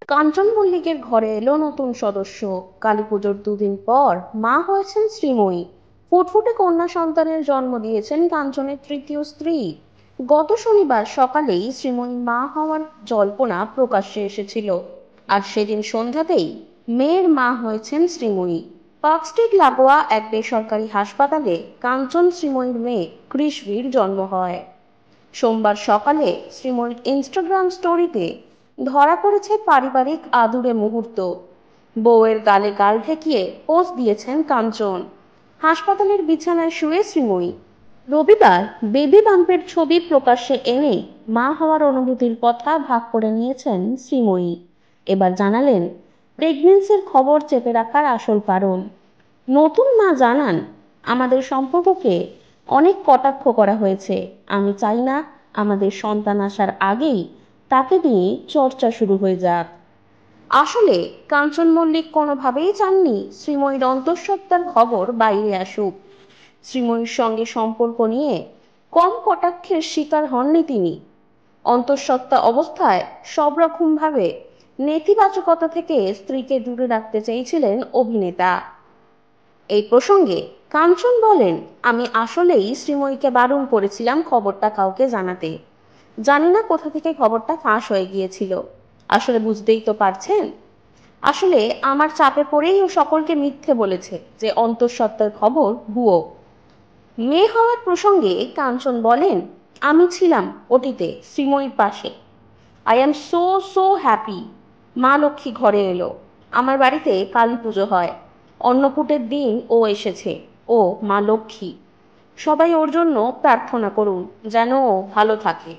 কাঞ্চন মল্লিকের ঘরে এলো নতুন সদস্য। কালীপুজোর দুদিন পর মা হয়েছেন শ্রীময়ী। ফুটফুটে কন্যা সন্তানের জন্ম দিয়েছেন কাঞ্চনের তৃতীয় স্ত্রী। গত শনিবার সকালেই শ্রীময়ী মা হওয়ার জল্পনা প্রকাশ্যে এসেছিল, আর সেদিন সন্ধ্যাতেই মেয়ের মা হয়েছেন শ্রীময়ী। পার্ক স্ট্রিট লাগোয়া এক বেসরকারি হাসপাতালে কাঞ্চন শ্রীময়ীর মেয়ে কৃষ্ণীর জন্ম হয়। সোমবার সকালে শ্রীময়ীর ইনস্টাগ্রাম স্টোরিতে ধরা পড়েছে পারিবারিক আদুরে মুহূর্ত। বউয়ের গালে গাল ঠেকিয়ে পোস্ট দিয়েছেন কাঞ্চন। হাসপাতালের বিছানায় শুয়ে শ্রীময়ী। রবিবার বেবি বাম্পের ছবি প্রকাশ্যে এনে মা হওয়ার অনুভূতির কথা ভাগ করে নিয়েছেন শ্রীময়ী। এবার জানালেন প্রেগনেন্সির খবর চেপে রাখার আসল কারণ। নতুন মা জানান, আমাদের সম্পর্ককে অনেক কটাক্ষ করা হয়েছে। আমি চাই না আমাদের সন্তান আসার আগেই তাকে নিয়ে চর্চা শুরু হয়ে যাক। আসলে কাঞ্চন মল্লিক কোনোভাবেই চাননি শ্রীময়ীর অন্তঃসত্ত্বার খবর বাইরে আসুক। শ্রীময়ীর সঙ্গে সম্পর্ক নিয়ে কম কটাক্ষের শিকার হননি তিনি। অন্তঃসত্ত্বা অবস্থায় সব রকমভাবে নেতিবাচকতা থেকে স্ত্রীকে দূরে রাখতে চেয়েছিলেন অভিনেতা। এই প্রসঙ্গে কাঞ্চন বলেন, আমি আসলেই শ্রীময়ীকে বারণ করেছিলাম খবরটা কাউকে জানাতে। জানি না কোথা থেকে খবরটা ফাঁস হয়ে গিয়েছিল। আসলে বুঝতেই তো পারছেন, আসলে আমার চাপে পড়েই ও সকলকে মিথ্যে বলেছে যে অন্তঃসত্ত্বার খবর ভুয়ো। মেয়ে হওয়ার প্রসঙ্গে কাঞ্চন বলেন, আমি ছিলাম ওটিতে শ্রীময়ীর পাশে। I am so so happy. মা লক্ষ্মী ঘরে এলো। আমার বাড়িতে কালী পুজো হয়। অন্নকূটের দিন ও এসেছে। ও মা লক্ষ্মী। সবাই ওর জন্য প্রার্থনা করুন যেন ও ভালো থাকে।